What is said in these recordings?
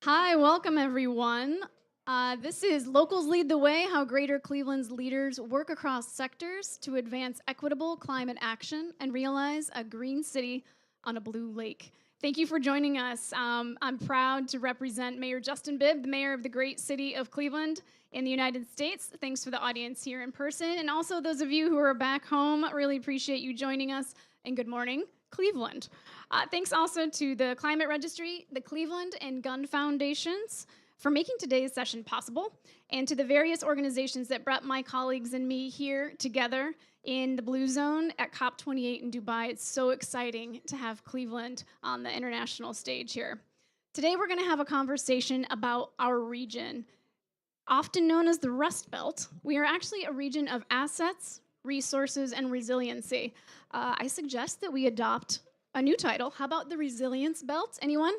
Hi, welcome everyone. This is Locals Lead the Way, how Greater Cleveland's leaders work across sectors to advance equitable climate action and realize a green city on a blue lake. Thank you for joining us. I'm proud to represent Mayor Justin Bibb, the mayor of the great city of Cleveland in the United States. Thanks for the audience here in person. And also those of you who are back home, really appreciate you joining us. And good morning, Cleveland. Thanks also to the Climate Registry, the Cleveland and Gun Foundations for making today's session possible, and to the various organizations that brought my colleagues and me here together in the Blue Zone at COP28 in Dubai. It's so exciting to have Cleveland on the international stage here. Today we're going to have a conversation about our region. Often known as the Rust Belt, we are actually a region of assets, resources, and resiliency. I suggest that we adopt a new title. How about the Resilience Belt? Anyone?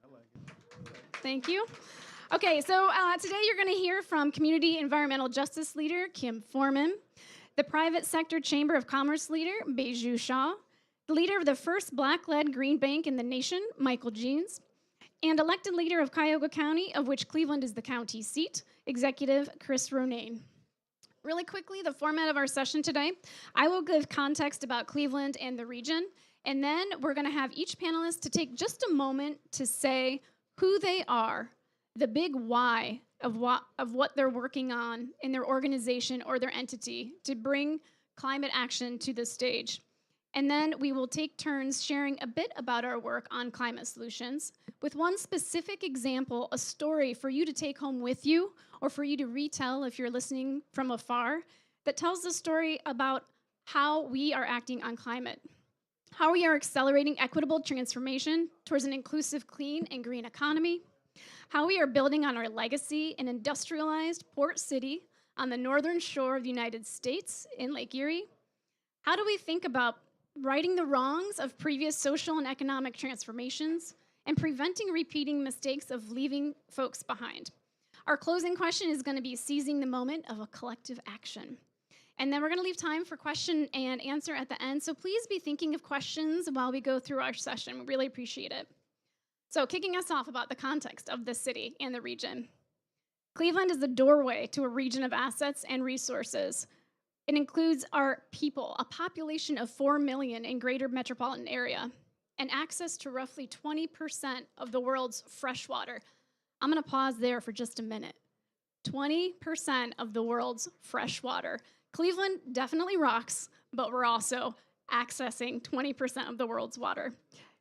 I like it. Thank you. Okay, so today you're going to hear from Community Environmental Justice Leader Kim Foreman, the Private Sector Chamber of Commerce Leader Beju Shah, the leader of the first Black-led green bank in the nation, Michael Jeans, and elected leader of Cuyahoga County, of which Cleveland is the county seat, Executive Chris Ronayne. Really quickly, the format of our session today, I will give context about Cleveland and the region, and then we're going to have each panelist to take just a moment to say who they are, the big why of what they're working on in their organization or their entity to bring climate action to the stage. And then we will take turns sharing a bit about our work on climate solutions with one specific example, a story for you to take home with you or for you to retell if you're listening from afar that tells the story about how we are acting on climate, how we are accelerating equitable transformation towards an inclusive, clean, and green economy, how we are building on our legacy in industrialized port city on the northern shore of the United States in Lake Erie. How do we think about righting the wrongs of previous social and economic transformations and preventing repeating mistakes of leaving folks behind? Our closing question is going to be seizing the moment of a collective action. And then we're going to leave time for question and answer at the end, so please be thinking of questions while we go through our session. We really appreciate it. So kicking us off about the context of the city and the region. Cleveland is the doorway to a region of assets and resources. It includes our people, a population of 4 million in greater metropolitan area, and access to roughly 20% of the world's fresh water. I'm going to pause there for just a minute. 20% of the world's fresh water. Cleveland definitely rocks, but we're also accessing 20% of the world's water.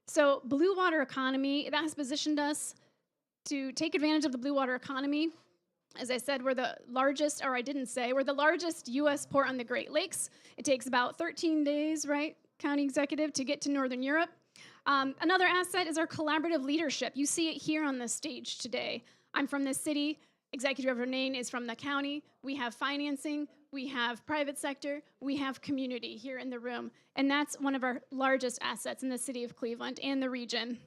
So blue water economy, that has positioned us to take advantage of the blue water economy. As I said, we're the largest, or I didn't say, we're the largest U.S. port on the Great Lakes. It takes about 13 days, right, County Executive, to get to Northern Europe. Another asset is our collaborative leadership. You see it here on the stage today. I'm from this city. Executive Ronayne is from the county. We have financing, we have private sector, we have community here in the room. And that's one of our largest assets in the city of Cleveland and the region.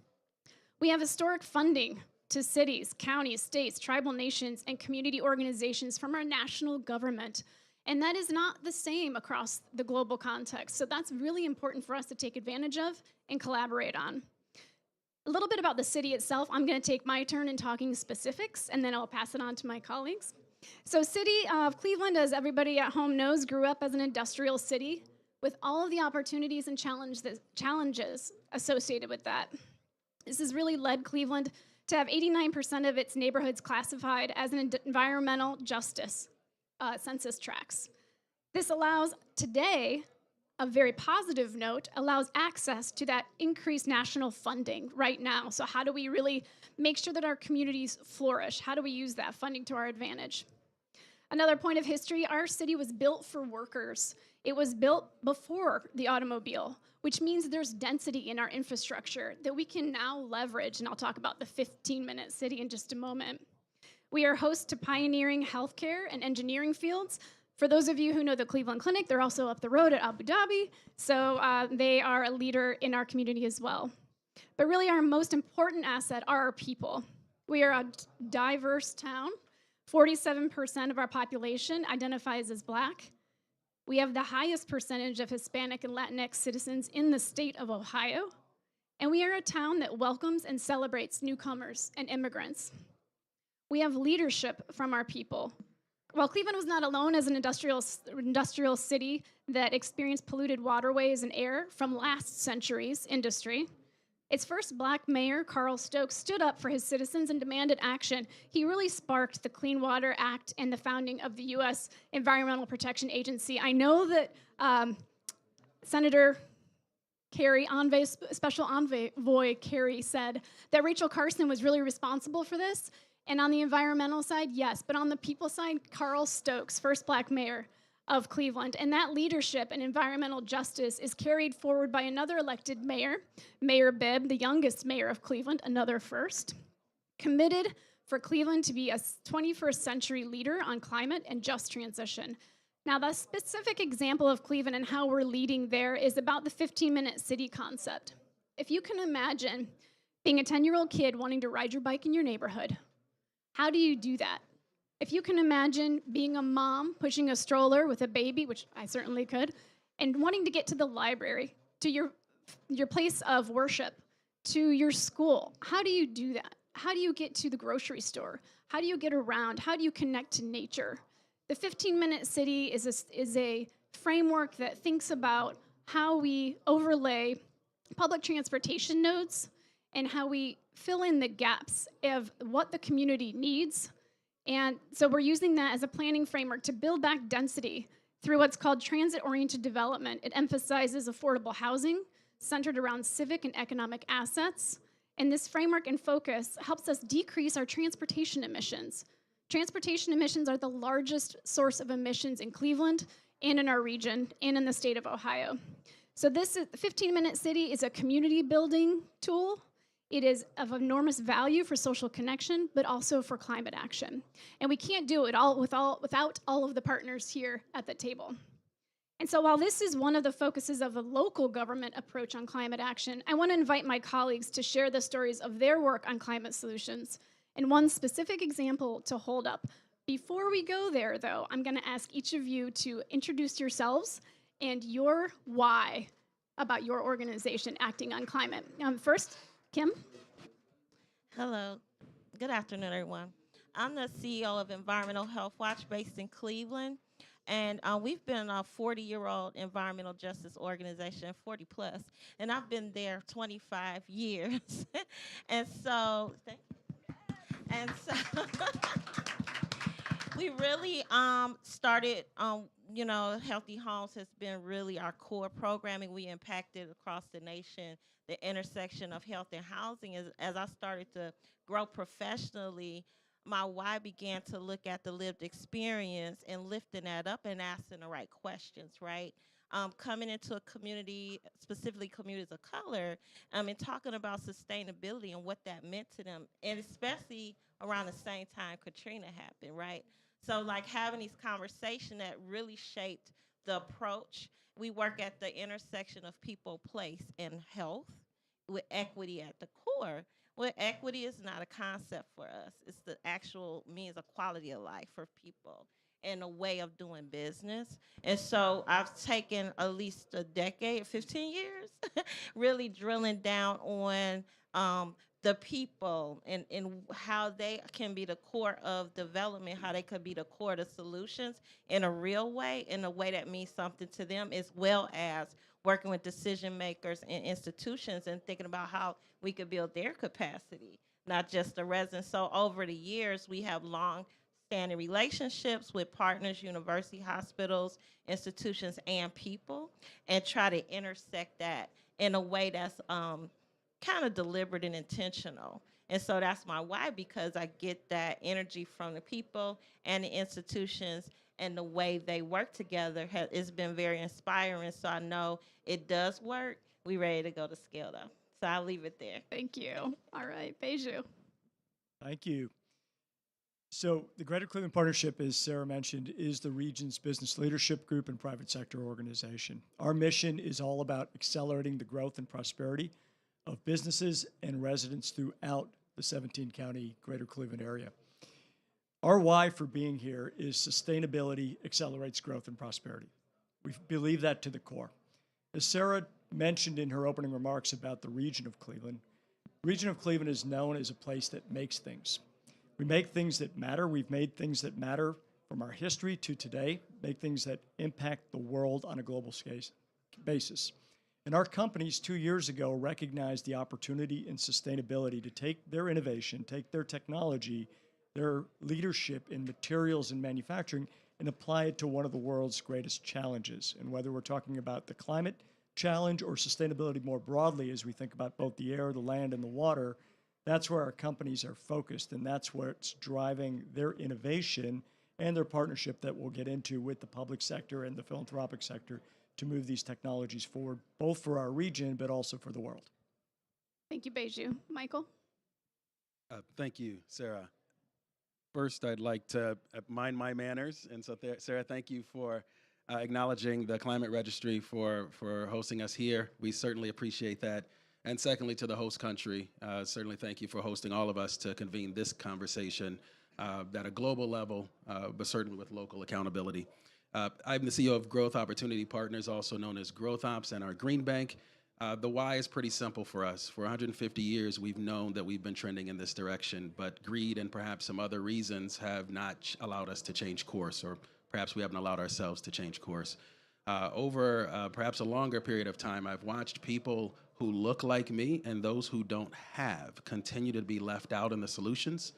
We have historic funding to cities, counties, states, tribal nations, and community organizations from our national government. And that is not the same across the global context. So that's really important for us to take advantage of and collaborate on. A little bit about the city itself. I'm going to take my turn in talking specifics, and then I'll pass it on to my colleagues. So City of Cleveland, as everybody at home knows, grew up as an industrial city with all of the opportunities and challenges associated with that. This has really led Cleveland to have 89% of its neighborhoods classified as an environmental justice census tracts. This allows today, a very positive note, allows access to that increased national funding right now. So how do we really make sure that our communities flourish? How do we use that funding to our advantage? Another point of history, our city was built for workers. It was built before the automobile, which means there's density in our infrastructure that we can now leverage, and I'll talk about the 15-minute city in just a moment. We are host to pioneering healthcare and engineering fields. For those of you who know the Cleveland Clinic, they're also up the road at Abu Dhabi, so they are a leader in our community as well. But really our most important asset are our people. We are a diverse town. 47% of our population identifies as Black. We have the highest percentage of Hispanic and Latinx citizens in the state of Ohio. and we are a town that welcomes and celebrates newcomers and immigrants. We have leadership from our people. While Cleveland was not alone as an industrial city that experienced polluted waterways and air from last century's industry, its first black mayor, Carl Stokes, stood up for his citizens and demanded action. He really sparked the Clean Water Act and the founding of the U.S. Environmental Protection Agency. I know that Senator Kerry, Special Envoy Kerry, said that Rachel Carson was really responsible for this. And on the environmental side, yes. But on the people side, Carl Stokes, first black mayor of Cleveland. And that leadership and environmental justice is carried forward by another elected mayor, Mayor Bibb, the youngest mayor of Cleveland, another first, committed for Cleveland to be a 21st century leader on climate and just transition. Now, the specific example of Cleveland and how we're leading there is about the 15-minute city concept. If you can imagine being a 10-year-old kid wanting to ride your bike in your neighborhood, how do you do that? If you can imagine being a mom pushing a stroller with a baby, which I certainly could, and wanting to get to the library, to your place of worship, to your school, how do you do that? How do you get to the grocery store? How do you get around? How do you connect to nature? The 15-minute city is a framework that thinks about how we overlay public transportation nodes and how we fill in the gaps of what the community needs. And so we're using that as a planning framework to build back density through what's called transit-oriented development. It emphasizes affordable housing centered around civic and economic assets. And this framework and focus helps us decrease our transportation emissions. Transportation emissions are the largest source of emissions in Cleveland and in our region and in the state of Ohio. So the 15-minute city is a community building tool. It is of enormous value for social connection, but also for climate action. And we can't do it all without all of the partners here at the table. And so while this is one of the focuses of a local government approach on climate action, I want to invite my colleagues to share the stories of their work on climate solutions and one specific example to hold up. Before we go there, though, I'm going to ask each of you to introduce yourselves and your why about your organization acting on climate. First, Kim? Hello. Good afternoon, everyone. I'm the CEO of Environmental Health Watch based in Cleveland, and we've been a 40-year-old environmental justice organization, 40 plus, and I've been there 25 years. and so we really started, Healthy Homes has been really our core programming. We impacted across the nation the intersection of health and housing. As I started to grow professionally, my why began to look at the lived experience and lifting that up and asking the right questions, right? Coming into a community, specifically communities of color, and talking about sustainability and what that meant to them, and especially around the same time Katrina happened, right? So like having these conversations that really shaped the approach. We work at the intersection of people, place, and health with equity at the core. Well, equity is not a concept for us. It's the actual means of quality of life for people and a way of doing business. And so I've taken at least a decade, 15 years, really drilling down on the people and how they can be the core of development, how they could be the core of the solutions in a real way, in a way that means something to them, as well as working with decision makers and institutions and thinking about how we could build their capacity, not just the residents. So over the years, we have long-standing relationships with partners, university, hospitals, institutions, and people, and try to intersect that in a way that's kind of deliberate and intentional. And so that's my why, because I get that energy from the people and the institutions, and the way they work together has been very inspiring. So I know it does work. We ready to go to scale, though. So I'll leave it there. Thank you. All right, Beju. Thank you. So the Greater Cleveland Partnership, as Sarah mentioned, is the region's business leadership group and private sector organization. Our mission is all about accelerating the growth and prosperity of businesses and residents throughout the 17-county Greater Cleveland area. Our why for being here is sustainability accelerates growth and prosperity. We believe that to the core. As Sarah mentioned in her opening remarks about the region of Cleveland. The region of Cleveland is known as a place that makes things. We make things that matter. We've made things that matter from our history to today, make things that impact the world on a global basis. And our companies 2 years ago recognized the opportunity and sustainability to take their innovation, take their technology, their leadership in materials and manufacturing, and apply it to one of the world's greatest challenges. And whether we're talking about the climate challenge or sustainability more broadly, as we think about both the air, the land, and the water, that's where our companies are focused, and that's what's driving their innovation and their partnership that we'll get into with the public sector and the philanthropic sector to move these technologies forward, both for our region, but also for the world. Thank you, Beju. Michael? Thank you, Sarah. First, I'd like to mind my manners. And so, Sarah, thank you for acknowledging the Climate Registry for hosting us here. We certainly appreciate that. And secondly, to the host country, certainly thank you for hosting all of us to convene this conversation at a global level, but certainly with local accountability. I'm the CEO of Growth Opportunity Partners, also known as Growth Ops, and our Green Bank. The why is pretty simple for us. For 150 years, we've known that we've been trending in this direction, but greed and perhaps some other reasons have not allowed us to change course, or perhaps we haven't allowed ourselves to change course. Over perhaps a longer period of time, I've watched people who look like me and those who don't have continue to be left out in the solutions.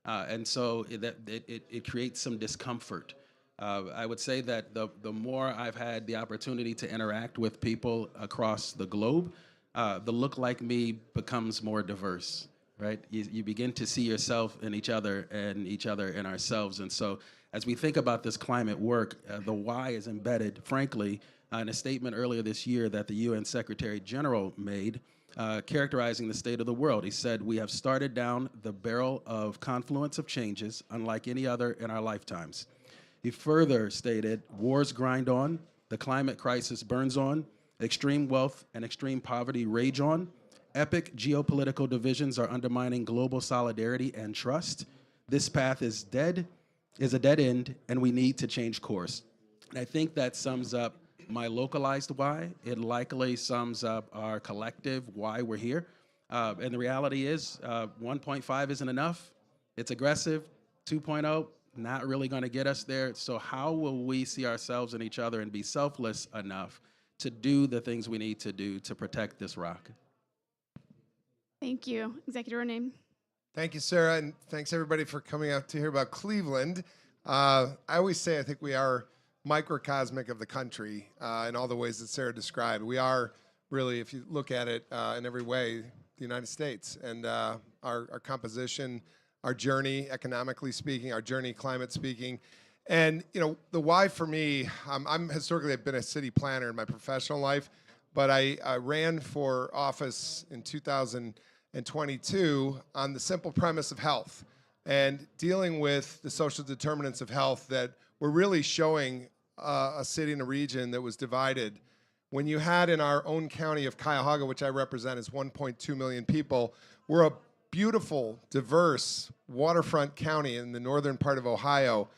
And so it creates some discomfort. I would say that the more I've had the opportunity to interact with people across the globe, the look like me becomes more diverse, right? You begin to see yourself in each other and each other in ourselves. And so as we think about this climate work, the why is embedded, frankly, in a statement earlier this year that the UN Secretary General made, characterizing the state of the world. He said, "We have started down the barrel of confluence of changes unlike any other in our lifetimes." He further stated, "Wars grind on, the climate crisis burns on, extreme wealth and extreme poverty rage on, epic geopolitical divisions are undermining global solidarity and trust. This path is a dead end, and we need to change course." And I think that sums up my localized why. It likely sums up our collective why we're here. And the reality is 1.5 isn't enough. It's aggressive. 2.0, not really going to get us there. So how will we see ourselves and each other and be selfless enough to do the things we need to do to protect this rock? Thank you. Executive Rename. Thank you, Sarah, and thanks everybody for coming out to hear about Cleveland. I always say I think we are microcosmic of the country in all the ways that Sarah described. We are really, if you look at it in every way, the United States, and our composition, our journey, economically speaking, our journey, climate speaking. And, you know, the why for me, I'm historically, I've been a city planner in my professional life, but I ran for office in 2022 on the simple premise of health and dealing with the social determinants of health that were really showing a city and a region that was divided. When you had in our own county of Cuyahoga, which I represent as 1.2 million people, we're a beautiful, diverse waterfront county in the northern part of Ohio.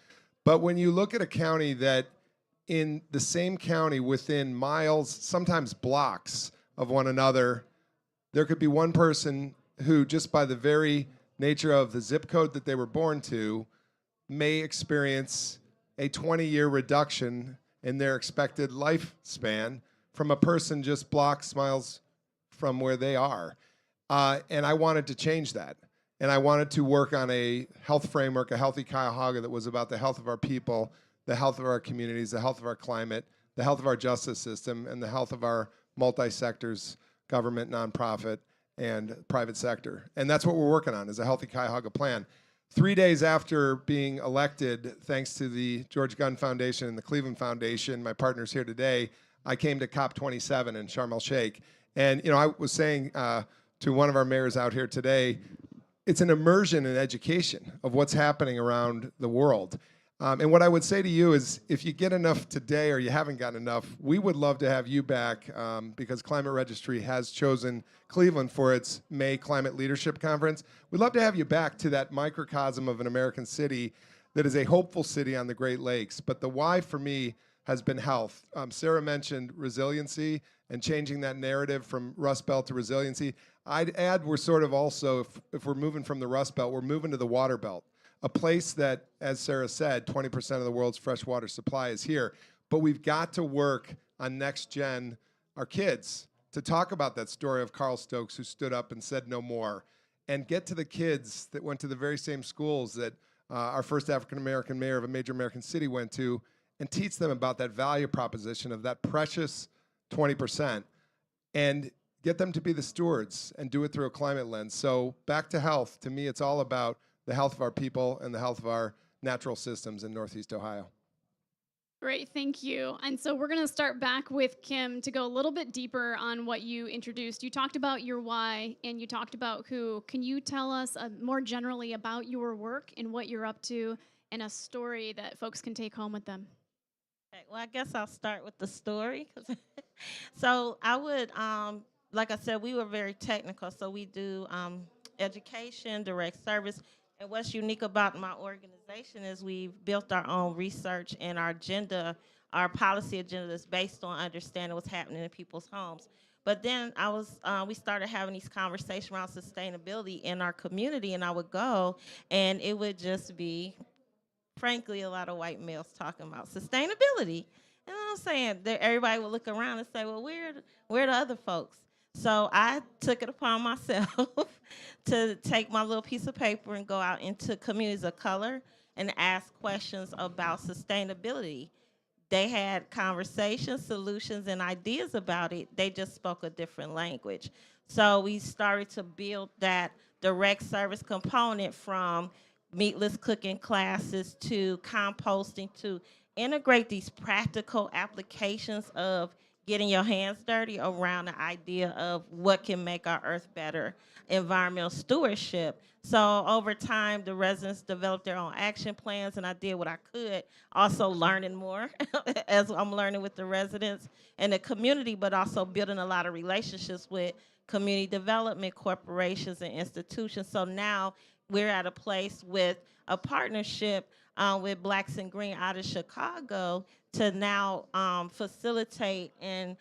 But when you look at a county that in the same county within miles, sometimes blocks of one another, there could be one person who just by the very nature of the zip code that they were born to may experience a 20-year reduction in their expected lifespan from a person just blocks, miles from where they are. And I wanted to change that. And I wanted to work on a health framework, a healthy Cuyahoga that was about the health of our people, the health of our communities, the health of our climate, the health of our justice system, and the health of our multi-sectors, government, nonprofit, and private sector. And that's what we're working on, is a healthy Cuyahoga plan. 3 days after being elected, thanks to the George Gund Foundation and the Cleveland Foundation, my partners here today, I came to COP27 in Sharm el-Sheikh. And, you know, I was saying to one of our mayors out here today, it's an immersion in education of what's happening around the world. And what I would say to you is, if you get enough today or you haven't gotten enough, we would love to have you back because Climate Registry has chosen Cleveland for its May Climate Leadership Conference. We'd love to have you back to that microcosm of an American city that is a hopeful city on the Great Lakes. But the why for me has been health. Sarah mentioned resiliency, and changing that narrative from Rust Belt to resiliency. I'd add we're sort of also, if we're moving from the Rust Belt, we're moving to the Water Belt, a place that, as Sarah said, 20% of the world's freshwater supply is here. But we've got to work on next gen, our kids, to talk about that story of Carl Stokes who stood up and said no more, and get to the kids that went to the very same schools that our first African-American mayor of a major American city went to, and teach them about that value proposition of that precious 20%, and get them to be the stewards and do it through a climate lens. So back to health. To me, it's all about the health of our people and the health of our natural systems in Northeast Ohio. Great, thank you. And so we're going to start back with Kim to go a little bit deeper on what you introduced. You talked about your why and you talked about who. Can you tell us more generally about your work and what you're up to and a story that folks can take home with them? Okay, well, I guess I'll start with the story. So I would, like I said, we were very technical. So we do education, direct service. And what's unique about my organization is we've built our own research, and our agenda, our policy agenda is based on understanding what's happening in people's homes. But then we started having these conversations around sustainability in our community, and I would go, and it would just be, frankly, a lot of white males talking about sustainability. And I'm saying that everybody would look around and say, well, where are the other folks? So I took it upon myself to take my little piece of paper and go out into communities of color and ask questions about sustainability. They had conversations, solutions, and ideas about it. They just spoke a different language. So we started to build that direct service component, from meatless cooking classes to composting, to integrate these practical applications of getting your hands dirty around the idea of what can make our earth better, environmental stewardship. So over time, the residents developed their own action plans, and I did what I could, also learning more as I'm learning with the residents and the community, but also building a lot of relationships with community development corporations and institutions. So now we're at a place with a partnership with Blacks in Green out of Chicago to now facilitate and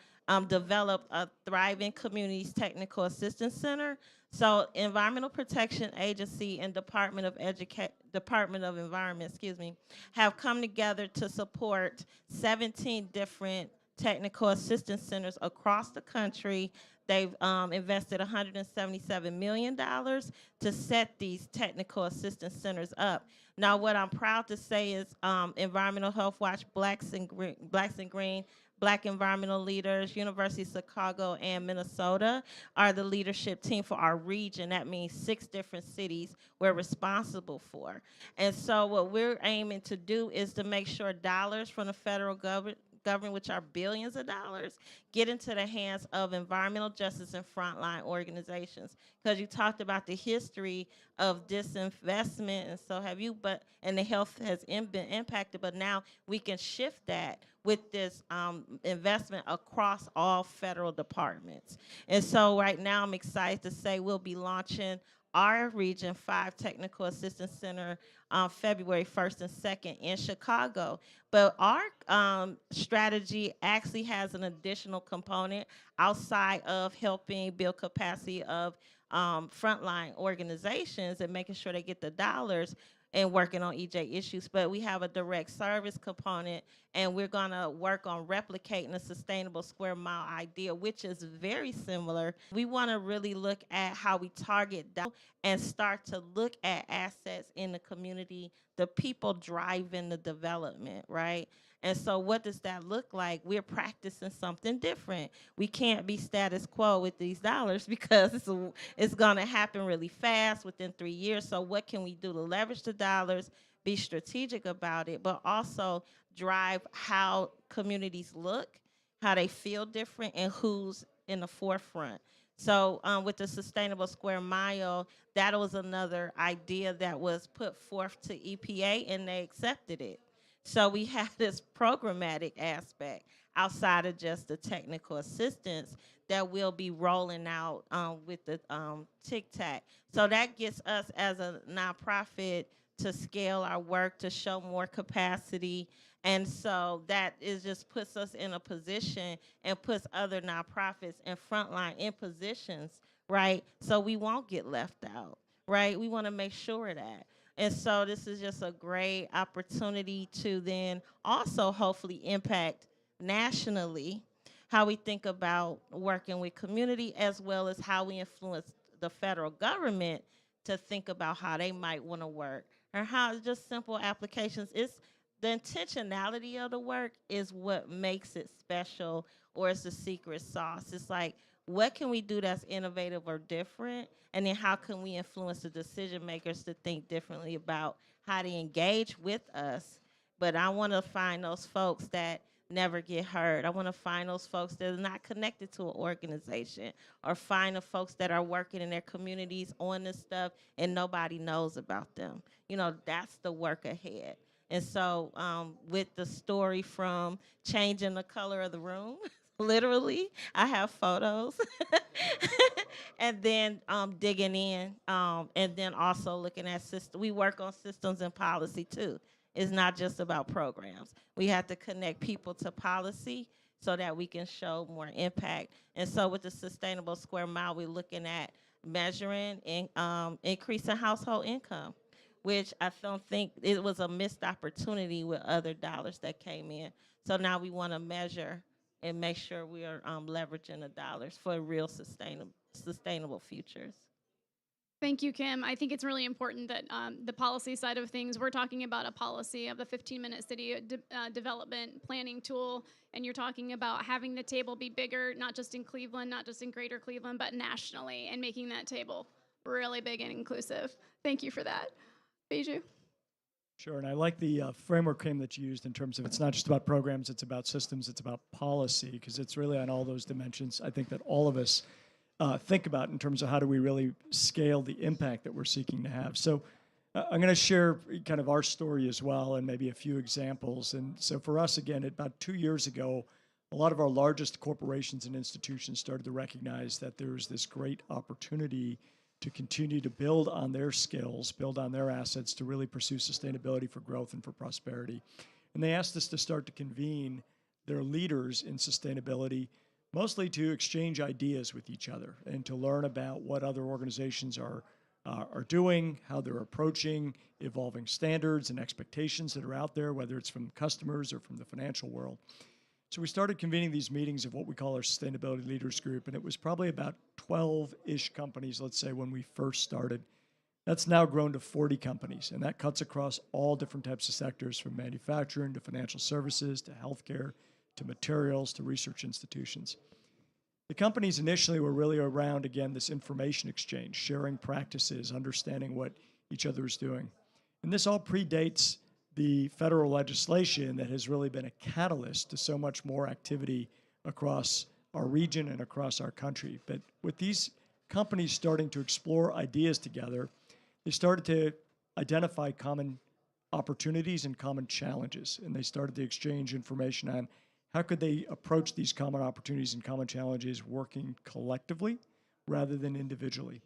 develop a Thriving Communities Technical Assistance Center. So Environmental Protection Agency and Department of Environment, have come together to support 17 different technical assistance centers across the country. They've invested $177 million to set these technical assistance centers up. Now, what I'm proud to say is Environmental Health Watch, Blacks in Green, Black Environmental Leaders, University of Chicago, and Minnesota are the leadership team for our region. That means 6 different cities we're responsible for. And so what we're aiming to do is to make sure dollars from the federal government, which are billions of dollars, get into the hands of environmental justice and frontline organizations. Because you talked about the history of disinvestment, and so have you, and the health has been impacted, but now we can shift that with this investment across all federal departments. And so right now I'm excited to say we'll be launching our Region 5 Technical Assistance Center on February 1st and 2nd in Chicago. But our strategy actually has an additional component outside of helping build capacity of frontline organizations and making sure they get the dollars and working on EJ issues. But we have a direct service component, and we're going to work on replicating a sustainable square mile idea, which is very similar. We want to really look at how we target down and start to look at assets in the community, the people driving the development, right? And so what does that look like? We're practicing something different. We can't be status quo with these dollars because it's going to happen really fast within 3 years. So what can we do to leverage the dollars, be strategic about it, but also drive how communities look, how they feel different, and who's in the forefront? So with the Sustainable Square Mile, that was another idea that was put forth to EPA, and they accepted it. So we have this programmatic aspect outside of just the technical assistance that we'll be rolling out with the TICTAC. So that gets us as a nonprofit to scale our work, to show more capacity, And so that is just puts us in a position and puts other nonprofits and frontline in positions, right? So we won't get left out, right? We want to make sure of that. And so this is just a great opportunity to then also hopefully impact nationally how we think about working with community, as well as how we influence the federal government to think about how they might want to work, or how just simple applications. It's the intentionality of the work is what makes it special, or it's the secret sauce. It's like, what can we do that's innovative or different? And then how can we influence the decision makers to think differently about how to engage with us? But I want to find those folks that never get heard. I want to find those folks that are not connected to an organization, or find the folks that are working in their communities on this stuff and nobody knows about them. That's the work ahead. And so with the story from changing the color of the room, literally, I have photos, and then digging in, and then also looking at systems. We work on systems and policy too. It's not just about programs. We have to connect people to policy so that we can show more impact. And so with the Sustainable Square Mile, we're looking at measuring increase in household income, which I don't think it was a missed opportunity with other dollars that came in. So now we want to measure and make sure we are leveraging the dollars for real sustainable futures. Thank you, Kim. I think it's really important that the policy side of things, we're talking about a policy of the 15-minute city development planning tool, and you're talking about having the table be bigger, not just in Cleveland, not just in greater Cleveland, but nationally, and making that table really big and inclusive. Thank you for that. Bijou? Sure, and I like the framework, Kim, that you used in terms of it's not just about programs, it's about systems, it's about policy, because it's really on all those dimensions, I think, that all of us think about in terms of how do we really scale the impact that we're seeking to have. So I'm going to share kind of our story as well, and maybe a few examples. And so for us, again, about 2 years ago, a lot of our largest corporations and institutions started to recognize that there was this great opportunity to continue to build on their skills, build on their assets to really pursue sustainability for growth and for prosperity. And they asked us to start to convene their leaders in sustainability, mostly to exchange ideas with each other and to learn about what other organizations are doing, how they're approaching evolving standards and expectations that are out there, whether it's from customers or from the financial world. So we started convening these meetings of what we call our Sustainability Leaders Group, and it was probably about 12-ish companies, let's say, when we first started. That's now grown to 40 companies, and that cuts across all different types of sectors, from manufacturing to financial services to healthcare to materials to research institutions. The companies initially were really around, again, this information exchange, sharing practices, understanding what each other is doing. And this all predates the federal legislation that has really been a catalyst to so much more activity across our region and across our country. But with these companies starting to explore ideas together, they started to identify common opportunities and common challenges, and they started to exchange information on how could they approach these common opportunities and common challenges working collectively rather than individually.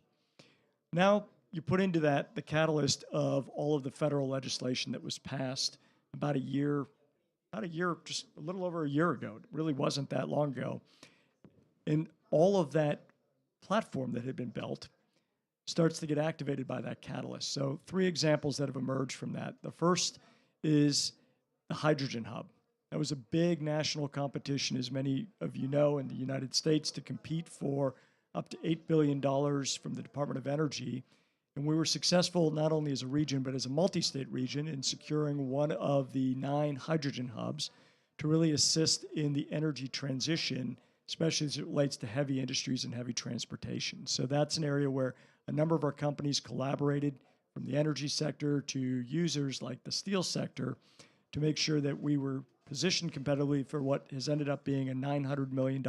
Now, you put into that the catalyst of all of the federal legislation that was passed about a year, just a little over a year ago. It really wasn't that long ago. And all of that platform that had been built starts to get activated by that catalyst. So 3 examples that have emerged from that. The first is the Hydrogen Hub. That was a big national competition, as many of you know, in the United States to compete for up to $8 billion from the Department of Energy. And we were successful not only as a region, but as a multi-state region in securing one of the 9 hydrogen hubs to really assist in the energy transition, especially as it relates to heavy industries and heavy transportation. So that's an area where a number of our companies collaborated, from the energy sector to users like the steel sector, to make sure that we were positioned competitively for what has ended up being a $900 million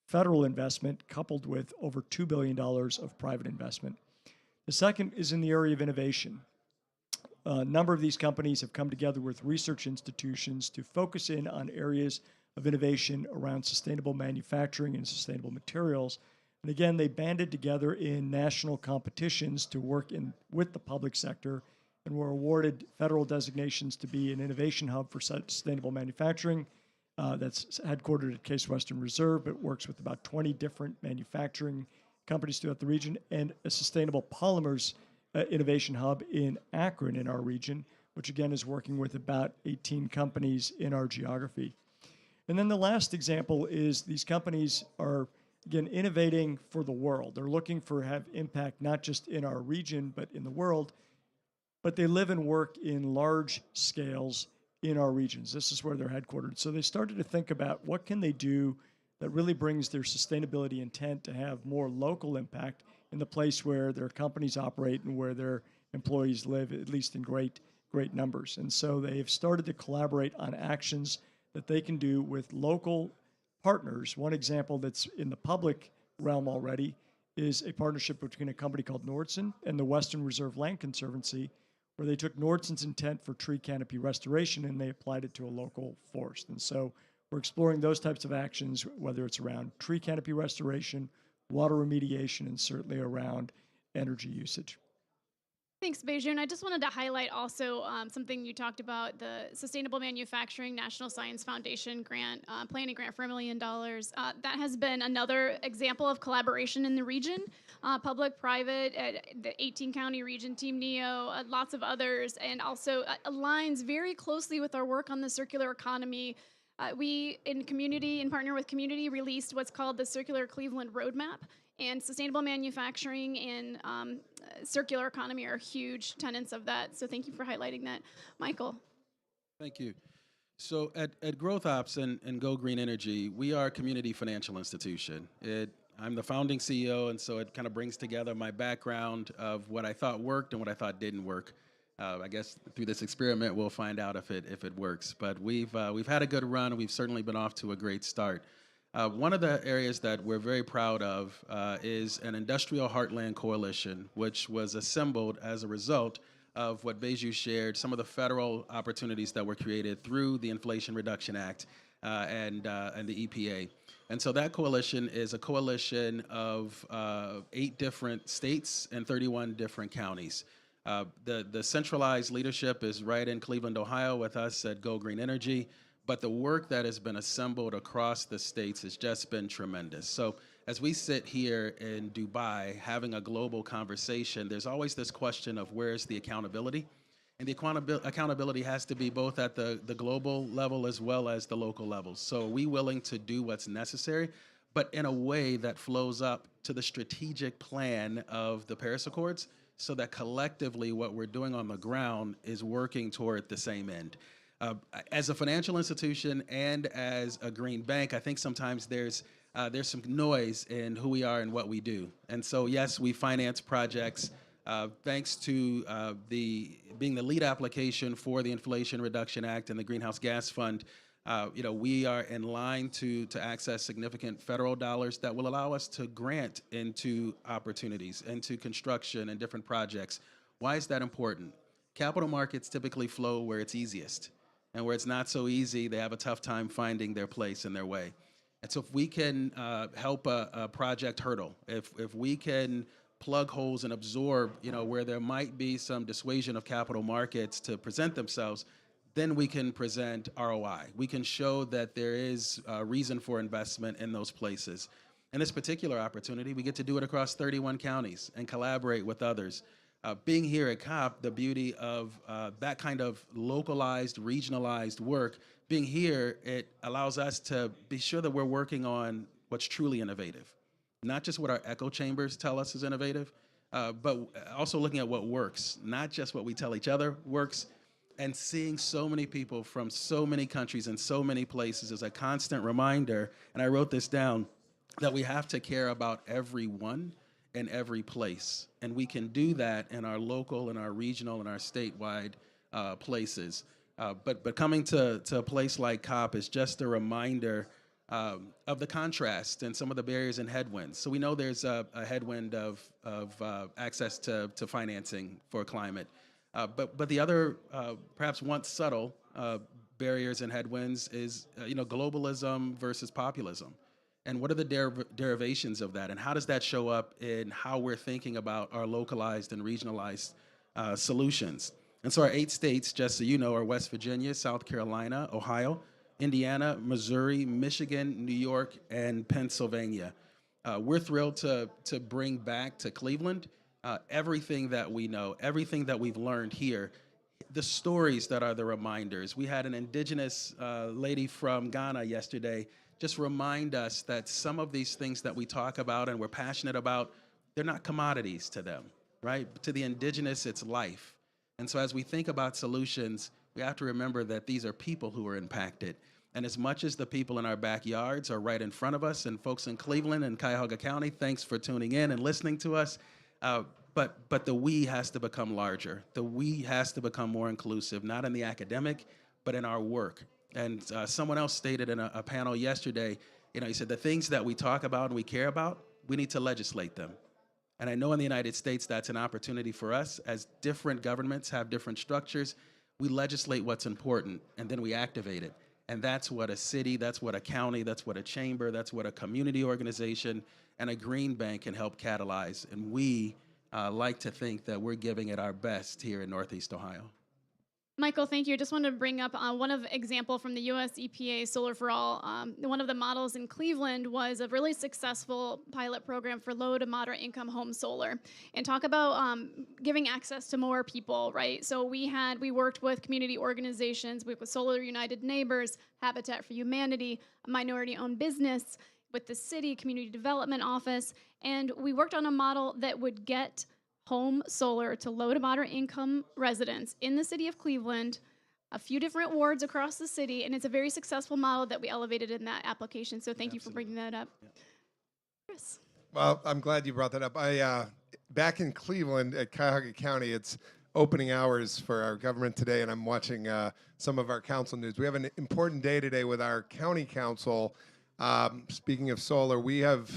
federal investment coupled with over $2 billion of private investment. The second is in the area of innovation. A number of these companies have come together with research institutions to focus in on areas of innovation around sustainable manufacturing and sustainable materials. And again, they banded together in national competitions to work with the public sector and we're awarded federal designations to be an innovation hub for sustainable manufacturing. That's headquartered at Case Western Reserve, but works with about 20 different manufacturing companies throughout the region, and a sustainable polymers innovation hub in Akron in our region, which again is working with about 18 companies in our geography. And then the last example is these companies are, again, innovating for the world. They're looking for have impact not just in our region, but in the world, but they live and work in large scales in our regions. This is where they're headquartered. So they started to think about what can they do that really brings their sustainability intent to have more local impact in the place where their companies operate and where their employees live, at least in great numbers. And so they've started to collaborate on actions that they can do with local partners. One example that's in the public realm already is a partnership between a company called Nordson and the Western Reserve Land Conservancy, where they took Nordson's intent for tree canopy restoration and they applied it to a local forest. And so we're exploring those types of actions, whether it's around tree canopy restoration, water remediation, and certainly around energy usage. Thanks, Baijun. I just wanted to highlight also something you talked about, the Sustainable Manufacturing National Science Foundation grant, planning grant for $1 million. That has been another example of collaboration in the region, public, private, the 18-county region, Team NEO, lots of others, and also aligns very closely with our work on the circular economy. We, in partner with community, released what's called the Circular Cleveland Roadmap, and sustainable manufacturing and circular economy are huge tenets of that. So thank you for highlighting that. Michael. Thank you. So at Growth Ops and Go Green Energy, we are a community financial institution. I'm the founding CEO, and so it kind of brings together my background of what I thought worked and what I thought didn't work. I guess through this experiment, we'll find out if it works. But we've had a good run. We've certainly been off to a great start. One of the areas that we're very proud of is an Industrial Heartland Coalition, which was assembled as a result of what Baiju shared, some of the federal opportunities that were created through the Inflation Reduction Act and the EPA. And so that coalition is a coalition of 8 different states and 31 different counties. The centralized leadership is right in Cleveland, Ohio, with us at Go Green Energy. But the work that has been assembled across the states has just been tremendous. So as we sit here in Dubai having a global conversation, there's always this question of where's the accountability? And the accountability has to be both at the global level as well as the local levels. So are we willing to do what's necessary, but in a way that flows up to the strategic plan of the Paris Accords so that collectively what we're doing on the ground is working toward the same end? As a financial institution and as a green bank, I think sometimes there's some noise in who we are and what we do. And so, yes, we finance projects thanks to being the lead application for the Inflation Reduction Act and the Greenhouse Gas Fund. We are in line to access significant federal dollars that will allow us to grant into opportunities, into construction and different projects. Why is that important? Capital markets typically flow where it's easiest. And where it's not so easy, they have a tough time finding their place and their way. And so if we can help a project hurdle, if we can plug holes and absorb, where there might be some dissuasion of capital markets to present themselves, then we can present ROI. We can show that there is a reason for investment in those places. In this particular opportunity, we get to do it across 31 counties and collaborate with others. Being here at COP, the beauty of that kind of localized, regionalized work, being here, it allows us to be sure that we're working on what's truly innovative. Not just what our echo chambers tell us is innovative, but also looking at what works, not just what we tell each other works, and seeing so many people from so many countries and so many places is a constant reminder, and I wrote this down, that we have to care about everyone in every place. And we can do that in our local and our regional and our statewide places. But coming to a place like COP is just a reminder of the contrast and some of the barriers and headwinds. So we know there's a headwind of access to financing for climate. But the other, perhaps once subtle, barriers and headwinds is globalism versus populism. And what are the derivations of that? And how does that show up in how we're thinking about our localized and regionalized solutions? And so our 8 states, just so you know, are West Virginia, South Carolina, Ohio, Indiana, Missouri, Michigan, New York, and Pennsylvania. We're thrilled to bring back to Cleveland everything that we know, everything that we've learned here, the stories that are the reminders. We had an indigenous lady from Ghana yesterday just remind us that some of these things that we talk about and we're passionate about, they're not commodities to them, right? To the indigenous, it's life. And so as we think about solutions, we have to remember that these are people who are impacted. And as much as the people in our backyards are right in front of us, and folks in Cleveland and Cuyahoga County, thanks for tuning in and listening to us. But the we has to become larger. The we has to become more inclusive, not in the academic, but in our work. And someone else stated in a panel yesterday, he said the things that we talk about and we care about, we need to legislate them. And I know in the United States that's an opportunity for us. As different governments have different structures, we legislate what's important and then we activate it. And that's what a city, that's what a county, that's what a chamber, that's what a community organization and a green bank can help catalyze. And we like to think that we're giving it our best here in Northeast Ohio. Michael, thank you. I just wanted to bring up one example from the U.S. EPA Solar for All. One of the models in Cleveland was a really successful pilot program for low to moderate income home solar. And talk about giving access to more people, right? So we worked with community organizations, with Solar United Neighbors, Habitat for Humanity, a minority-owned business, with the city community development office, and we worked on a model that would get home solar to low to moderate income residents in the city of Cleveland, a few different wards across the city, and it's a very successful model that we elevated in that application. So thank you for bringing that up. Yeah. Chris. Well, I'm glad you brought that up. Back in Cleveland at Cuyahoga County, it's opening hours for our government today, and I'm watching some of our council news. We have an important day today with our county council. Speaking of solar, we have,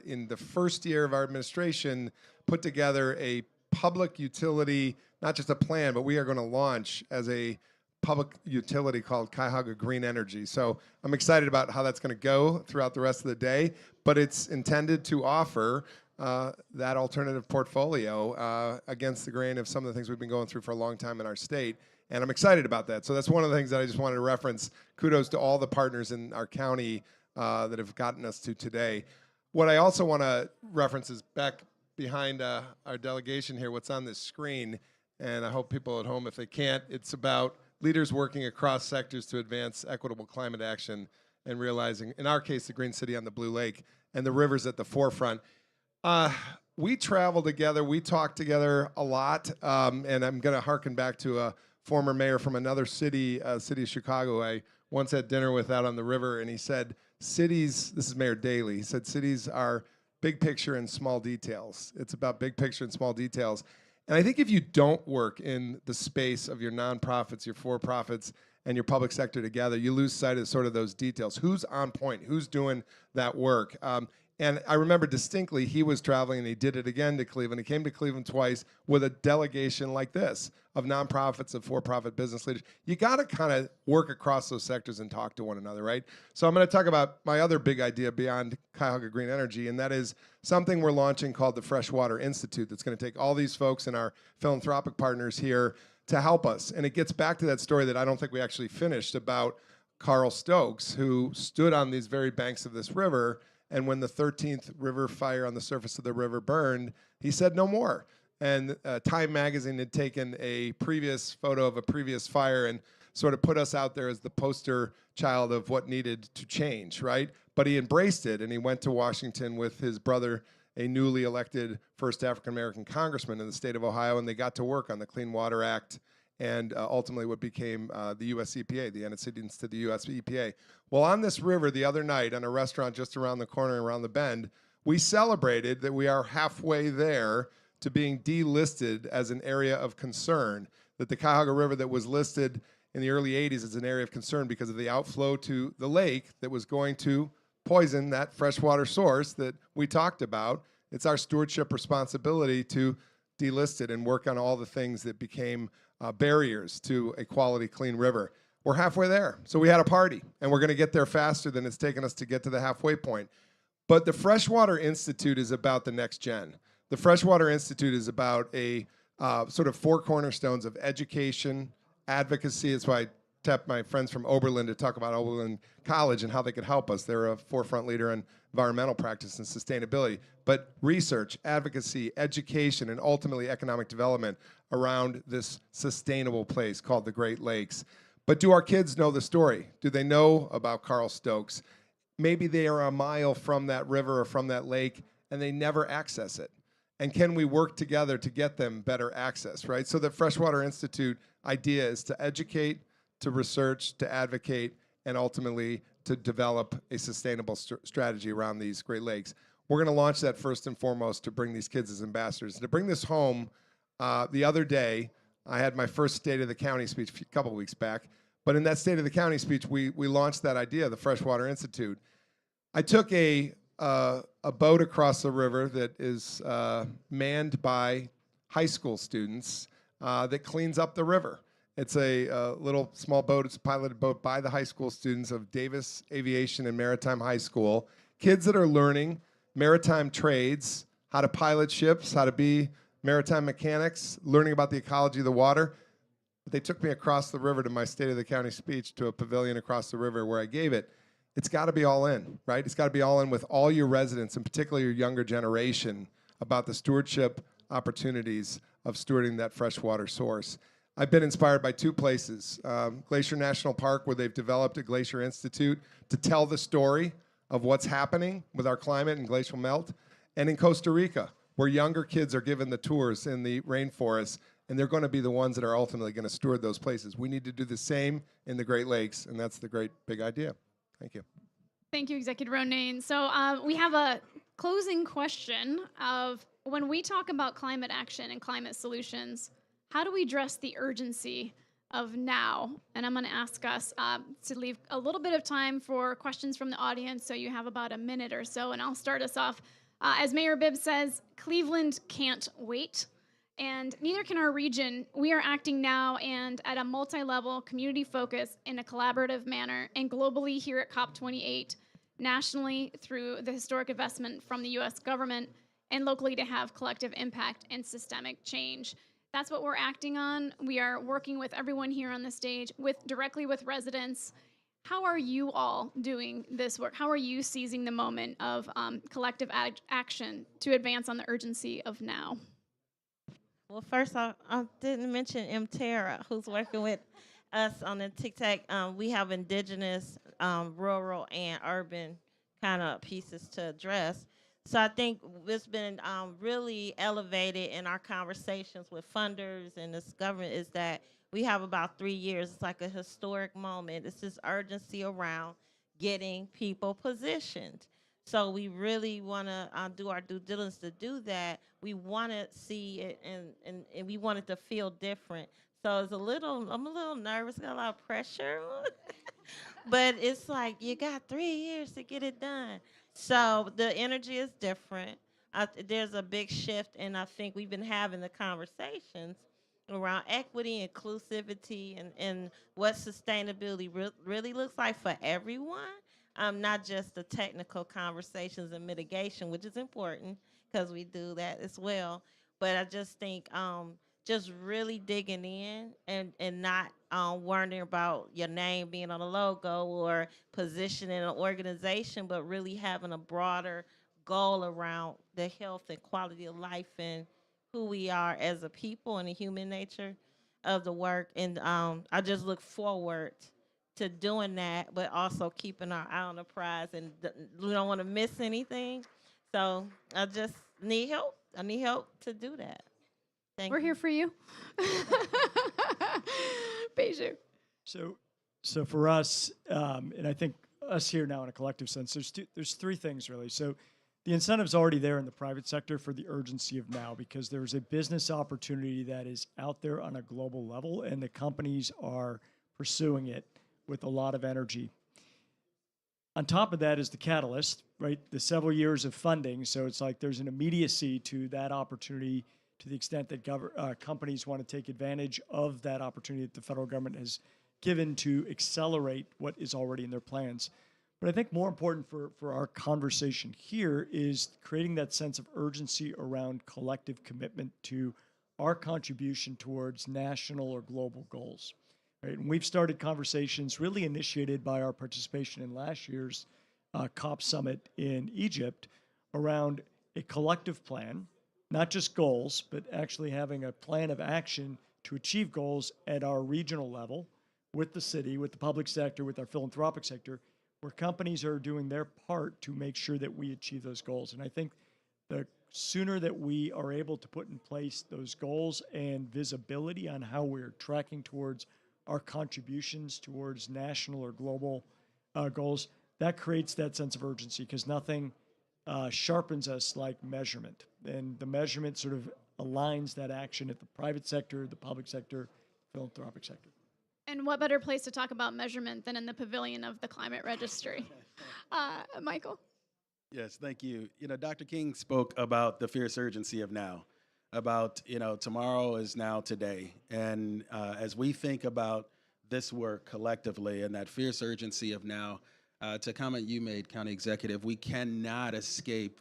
in the first year of our administration, put together a public utility, not just a plan, but we are going to launch as a public utility called Cuyahoga Green Energy. So I'm excited about how that's going to go throughout the rest of the day, but it's intended to offer that alternative portfolio against the grain of some of the things we've been going through for a long time in our state. And I'm excited about that. So that's one of the things that I just wanted to reference. Kudos to all the partners in our county that have gotten us to today. What I also want to reference is back behind our delegation here, what's on this screen, and I hope people at home, if they can't, it's about leaders working across sectors to advance equitable climate action and realizing, in our case, the Green City on the Blue Lake and the rivers at the forefront. We travel together, we talk together a lot, and I'm going to harken back to a former mayor from another city, city of Chicago, I once had dinner with out on the river, and he said, cities, this is Mayor Daley, he said cities are big picture and small details. It's about big picture and small details. And I think if you don't work in the space of your nonprofits, your for-profits, and your public sector together, you lose sight of sort of those details. Who's on point? Who's doing that work? And I remember distinctly he was traveling, and he did it again to Cleveland. He came to Cleveland twice with a delegation like this of nonprofits, of for-profit business leaders. You got to kind of work across those sectors and talk to one another, right? So I'm going to talk about my other big idea beyond Cuyahoga Green Energy, and that is something we're launching called the Freshwater Institute that's going to take all these folks and our philanthropic partners here to help us. And it gets back to that story that I don't think we actually finished about Carl Stokes, who stood on these very banks of this river, and when the 13th river fire on the surface of the river burned, he said no more. And Time magazine had taken a previous photo of a previous fire and sort of put us out there as the poster child of what needed to change, right? But he embraced it, and he went to Washington with his brother, a newly elected first African-American congressman in the state of Ohio, and they got to work on the Clean Water Act and ultimately what became the U.S. EPA, the antecedents to the U.S. EPA. Well, on this river the other night, on a restaurant just around the corner, around the bend, we celebrated that we are halfway there to being delisted as an area of concern, that the Cuyahoga River that was listed in the early 80s as an area of concern because of the outflow to the lake that was going to poison that freshwater source that we talked about. It's our stewardship responsibility to delist it and work on all the things that became barriers to a quality, clean river. We're halfway there. So we had a party, and we're going to get there faster than it's taken us to get to the halfway point. But the Freshwater Institute is about the next gen. The Freshwater Institute is about a sort of four cornerstones of education, advocacy. That's why I tapped my friends from Oberlin to talk about Oberlin College and how they could help us. They're a forefront leader in environmental practice and sustainability. But research, advocacy, education, and ultimately economic development around this sustainable place called the Great Lakes. But do our kids know the story? Do they know about Carl Stokes? Maybe they are a mile from that river or from that lake and they never access it. And can we work together to get them better access, right? So the Freshwater Institute idea is to educate, to research, to advocate, and ultimately to develop a sustainable strategy around these Great Lakes. We're going to launch that first and foremost to bring these kids as ambassadors. To bring this home, the other day, I had my first State of the County speech a couple weeks back. But in that State of the County speech, we launched that idea, the Freshwater Institute. I took a boat across the river that is manned by high school students that cleans up the river. It's a little small boat. It's a piloted boat by the high school students of Davis Aviation and Maritime High School. Kids that are learning maritime trades, how to pilot ships, how to be maritime mechanics, learning about the ecology of the water. But they took me across the river to my State of the County speech to a pavilion across the river where I gave it. It's got to be all in, right? It's got to be all in with all your residents, and particularly your younger generation, about the stewardship opportunities of stewarding that freshwater source. I've been inspired by two places. Glacier National Park, where they've developed a Glacier Institute to tell the story of what's happening with our climate and glacial melt. And in Costa Rica, where younger kids are given the tours in the rainforest, and they're going to be the ones that are ultimately going to steward those places. We need to do the same in the Great Lakes, and that's the great big idea. Thank you. Thank you, Executive Ronayne. So we have a closing question of, when we talk about climate action and climate solutions, how do we address the urgency of now? And I'm going to ask us to leave a little bit of time for questions from the audience, so you have about a minute or so, and I'll start us off. As Mayor Bibb says, Cleveland can't wait, and neither can our region. We are acting now and at a multi-level community focus in a collaborative manner, and globally here at COP28, nationally through the historic investment from the U.S. government, and locally to have collective impact and systemic change. That's what we're acting on. We are working with everyone here on the stage, directly with residents. How are you all doing this work? How are you seizing the moment of collective action to advance on the urgency of now? Well, first, I didn't mention MTerra, who's working with us on the TICTAC. We have indigenous, rural, and urban kind of pieces to address. So I think it's been really elevated in our conversations with funders and this government is that we have about 3 years. It's like a historic moment. It's this urgency around getting people positioned. So we really want to do our due diligence to do that. We want to see it and we want it to feel different. So I'm a little nervous, got a lot of pressure. But it's like, you got 3 years to get it done. So the energy is different. There's a big shift, and I think we've been having the conversations around equity, inclusivity, and what sustainability really looks like for everyone, not just the technical conversations and mitigation, which is important because we do that as well. But I just think just really digging in and not worrying about your name being on a logo or position in an organization, but really having a broader goal around the health and quality of life and who we are as a people and the human nature of the work. And I just look forward to doing that, but also keeping our eye on the prize, and we don't want to miss anything. So I just need help. I need help to do that. Thank We're you. here for you. Beiju. So for us, and I think us here now in a collective sense, there's three things really. So the incentive's already there in the private sector for the urgency of now, because there's a business opportunity that is out there on a global level, and the companies are pursuing it with a lot of energy. On top of that is the catalyst, right? The several years of funding. So it's like there's an immediacy to that opportunity, to the extent that companies want to take advantage of that opportunity that the federal government has given to accelerate what is already in their plans. But I think more important for our conversation here is creating that sense of urgency around collective commitment to our contribution towards national or global goals. Right? And we've started conversations really initiated by our participation in last year's COP summit in Egypt around a collective plan, not just goals, but actually having a plan of action to achieve goals at our regional level with the city, with the public sector, with our philanthropic sector, where companies are doing their part to make sure that we achieve those goals. And I think the sooner that we are able to put in place those goals and visibility on how we're tracking towards our contributions towards national or global goals, that creates that sense of urgency, because nothing sharpens us like measurement. And the measurement sort of aligns that action at the private sector, the public sector, philanthropic sector. And what better place to talk about measurement than in the pavilion of the Climate Registry? Michael? Yes, thank you. Dr. King spoke about the fierce urgency of now, about, tomorrow is now today. And as we think about this work collectively and that fierce urgency of now, to a comment you made, County Executive, we cannot escape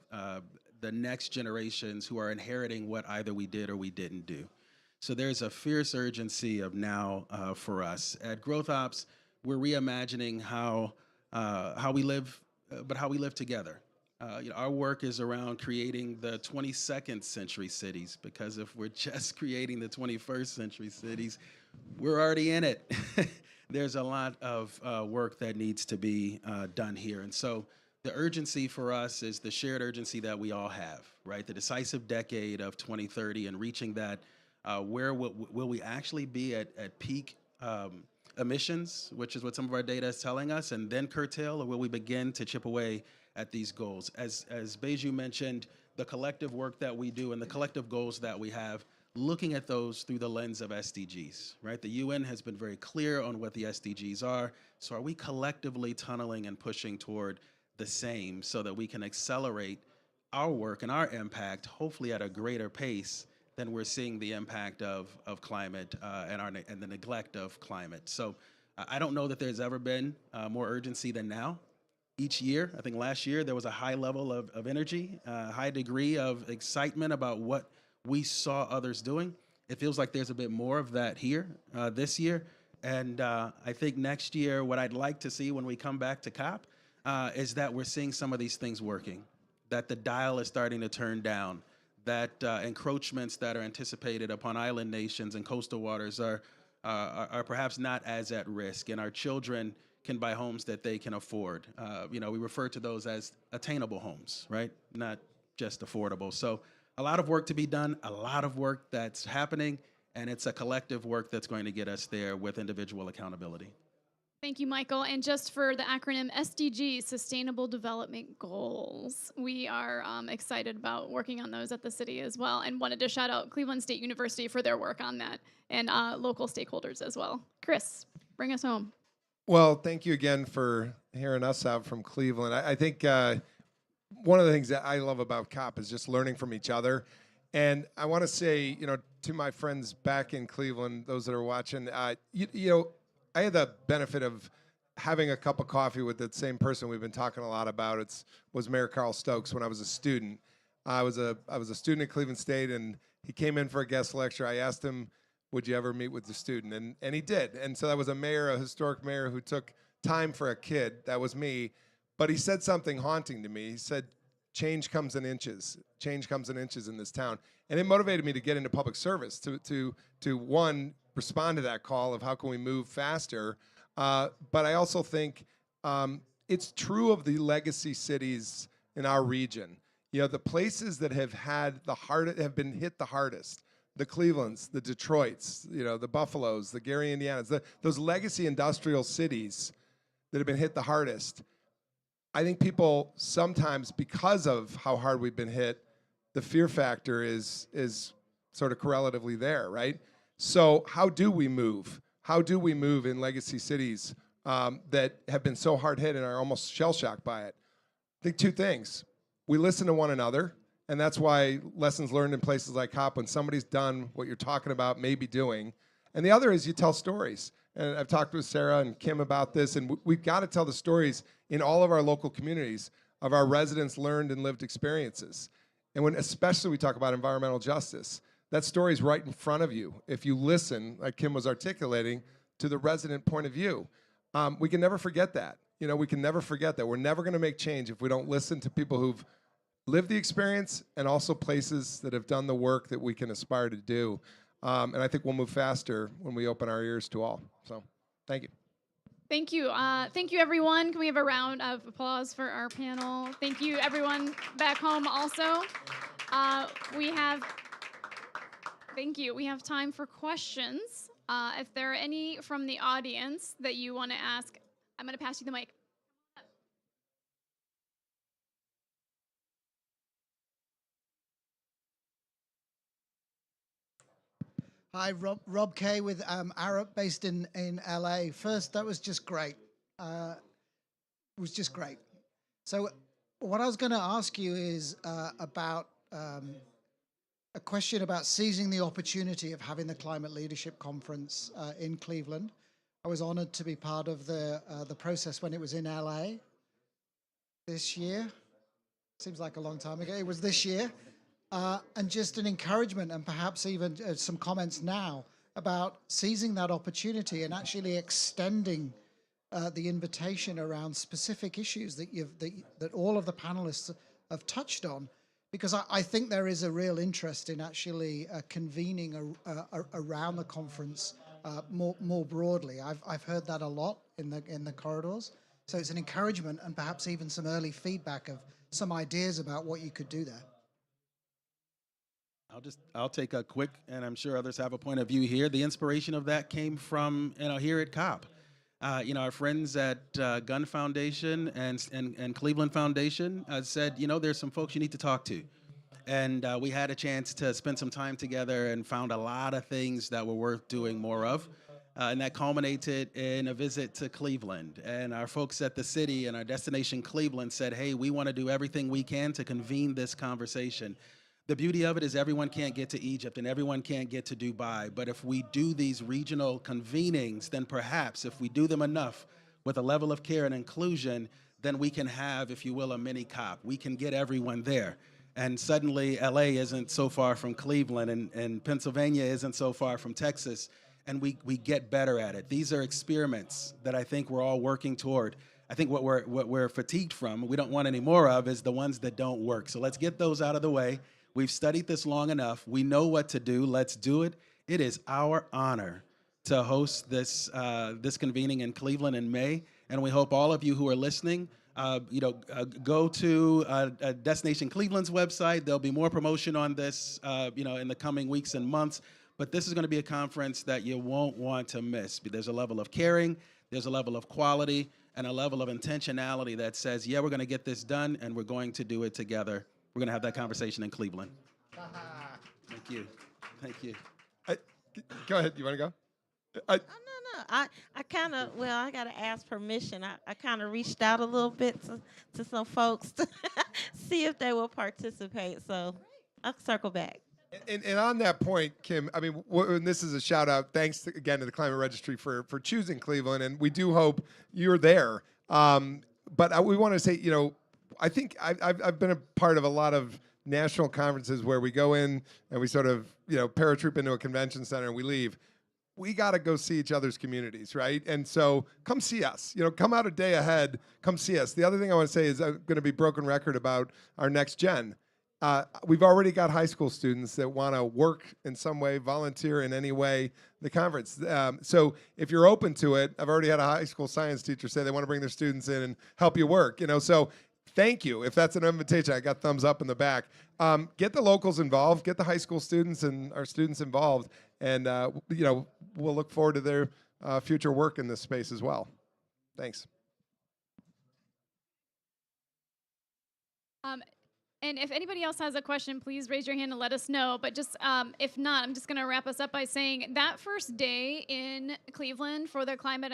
the next generations who are inheriting what either we did or we didn't do. So there's a fierce urgency of now for us. At Growth Ops, we're reimagining how we live, but how we live together. Our work is around creating the 22nd century cities, because if we're just creating the 21st century cities, we're already in it. There's a lot of work that needs to be done here. And so the urgency for us is the shared urgency that we all have, right? The decisive decade of 2030 and reaching that. Where will we actually be at peak emissions, which is what some of our data is telling us, and then curtail, or will we begin to chip away at these goals? As Baiju mentioned, the collective work that we do and the collective goals that we have, looking at those through the lens of SDGs, right? The UN has been very clear on what the SDGs are. So are we collectively tunneling and pushing toward the same so that we can accelerate our work and our impact, hopefully at a greater pace than we're seeing the impact of climate and the neglect of climate. So I don't know that there's ever been more urgency than now. Each year, I think last year, there was a high level of energy, a high degree of excitement about what we saw others doing. It feels like there's a bit more of that here this year. And I think next year, what I'd like to see when we come back to COP is that we're seeing some of these things working, that the dial is starting to turn down, that encroachments that are anticipated upon island nations and coastal waters are perhaps not as at risk, and our children can buy homes that they can afford. We refer to those as attainable homes, right? Not just affordable. So a lot of work to be done, a lot of work that's happening, and it's a collective work that's going to get us there with individual accountability. Thank you, Michael. And just for the acronym SDGs, Sustainable Development Goals, we are excited about working on those at the city as well, and wanted to shout out Cleveland State University for their work on that, and local stakeholders as well. Chris, bring us home. Well, thank you again for hearing us out from Cleveland. I think one of the things that I love about COP is just learning from each other. And I want to say, to my friends back in Cleveland, those that are watching, I had the benefit of having a cup of coffee with that same person we've been talking a lot about. Was Mayor Carl Stokes when I was a student. I was a student at Cleveland State, and he came in for a guest lecture. I asked him, would you ever meet with the student? And he did. And so that was a historic mayor who took time for a kid. That was me. But he said something haunting to me. He said, change comes in inches. Change comes in inches in this town. And it motivated me to get into public service, to one, respond to that call of how can we move faster. But I also think it's true of the legacy cities in our region. The places that have been hit the hardest, the Clevelands, the Detroits, the Buffaloes, the Gary, Indianas, those legacy industrial cities that have been hit the hardest. I think people sometimes, because of how hard we've been hit, the fear factor is sort of correlatively there, right? So how do we move? How do we move in legacy cities that have been so hard hit and are almost shell-shocked by it? I think two things. We listen to one another, and that's why lessons learned in places like COP, when somebody's done what you're talking about, maybe doing. And the other is you tell stories. And I've talked with Sarah and Kim about this, and we've got to tell the stories in all of our local communities of our residents' learned and lived experiences. And especially we talk about environmental justice, That story's right in front of you. If you listen, like Kim was articulating, to the resident point of view, we can never forget that. We can never forget that. We're never going to make change if we don't listen to people who've lived the experience and also places that have done the work that we can aspire to do. And I think we'll move faster when we open our ears to all. So, thank you. Thank you. Thank you, everyone. Can we have a round of applause for our panel? Thank you, everyone back home also. Thank you. We have time for questions. If there are any from the audience that you want to ask, I'm going to pass you the mic. Hi, Rob Kay with Arup, based in LA. First, that was just great. It was just great. So what I was going to ask you is about a question about seizing the opportunity of having the Climate Leadership Conference in Cleveland. I was honored to be part of the process when it was in LA this year. Seems like a long time ago. It was this year. And just an encouragement and perhaps even some comments now about seizing that opportunity and actually extending the invitation around specific issues that all of the panelists have touched on, because I think there is a real interest in actually convening around the conference more broadly. I've heard that a lot in the corridors. So it's an encouragement and perhaps even some early feedback of some ideas about what you could do there. I'll take a quick, and I'm sure others have a point of view here. The inspiration of that came from, here at COP. Our friends at Gun Foundation and Cleveland Foundation said, there's some folks you need to talk to. And we had a chance to spend some time together and found a lot of things that were worth doing more of. And that culminated in a visit to Cleveland. And our folks at the city and our destination Cleveland said, hey, we want to do everything we can to convene this conversation. The beauty of it is everyone can't get to Egypt and everyone can't get to Dubai. But if we do these regional convenings, then perhaps if we do them enough with a level of care and inclusion, then we can have, if you will, a mini COP. We can get everyone there. And suddenly LA isn't so far from Cleveland and Pennsylvania isn't so far from Texas. And we get better at it. These are experiments that I think we're all working toward. I think what we're fatigued from, we don't want any more of, is the ones that don't work. So let's get those out of the way. We've studied this long enough. We know what to do. Let's do it. It is our honor to host this convening in Cleveland in May, and we hope all of you who are listening, go to Destination Cleveland's website. There'll be more promotion on this, in the coming weeks and months. But this is going to be a conference that you won't want to miss. There's a level of caring, there's a level of quality, and a level of intentionality that says, yeah, we're going to get this done, and we're going to do it together. We're going to have that conversation in Cleveland. Thank you. Thank you. Go ahead. You want to go? No. I kind of, I got to ask permission. I kind of reached out a little bit to some folks to see if they will participate. So I'll circle back. And on that point, Kim, I mean, and this is a shout out. Thanks again to the Climate Registry for choosing Cleveland. And we do hope you're there. But we want to say, I think I've been a part of a lot of national conferences where we go in and we sort of, paratroop into a convention center and we leave. We got to go see each other's communities, right? And so come see us. Come out a day ahead. Come see us. The other thing I want to say is I'm going to be broken record about our next gen. We've already got high school students that want to work in some way, volunteer in any way, the conference. So if you're open to it, I've already had a high school science teacher say they want to bring their students in and help you work. So thank you. If that's an invitation, I got thumbs up in the back. Get the locals involved, get the high school students and our students involved, and we'll look forward to their future work in this space as well. Thanks. And if anybody else has a question, please raise your hand and let us know. But just if not, I'm just going to wrap us up by saying that first day in Cleveland for the Climate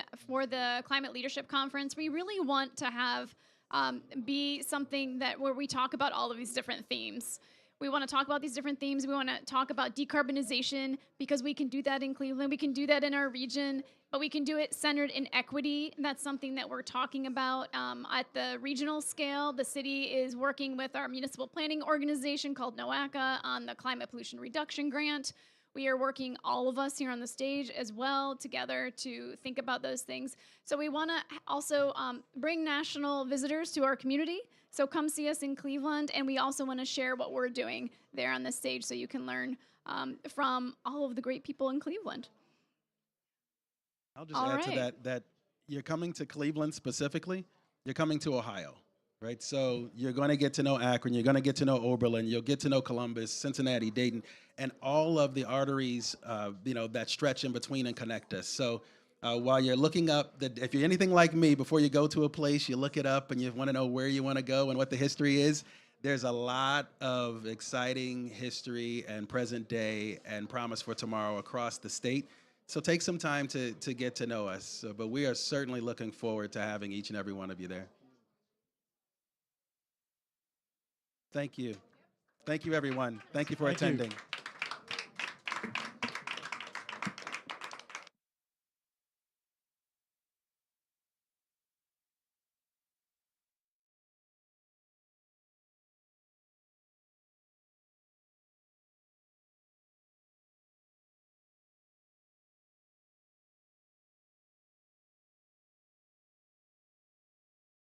Leadership Conference, we really want to have be something where we talk about all of these different themes. We want to talk about these different themes. We want to talk about decarbonization because we can do that in Cleveland. We can do that in our region, but we can do it centered in equity. That's something that we're talking about at the regional scale. The city is working with our municipal planning organization called NOACA on the Climate Pollution Reduction Grant. We are working, all of us here on the stage as well, together to think about those things. So we want to also bring national visitors to our community. So come see us in Cleveland, and we also want to share what we're doing there on the stage so you can learn from all of the great people in Cleveland. I'll just add to that you're coming to Cleveland specifically, you're coming to Ohio, right? So you're going to get to know Akron, you're going to get to know Oberlin, you'll get to know Columbus, Cincinnati, Dayton, and all of the arteries, that stretch in between and connect us. So while you're looking up, if you're anything like me, before you go to a place, you look it up and you want to know where you want to go and what the history is. There's a lot of exciting history and present day and promise for tomorrow across the state. So take some time to get to know us. But we are certainly looking forward to having each and every one of you there. Thank you. Thank you, everyone. Thank you for attending.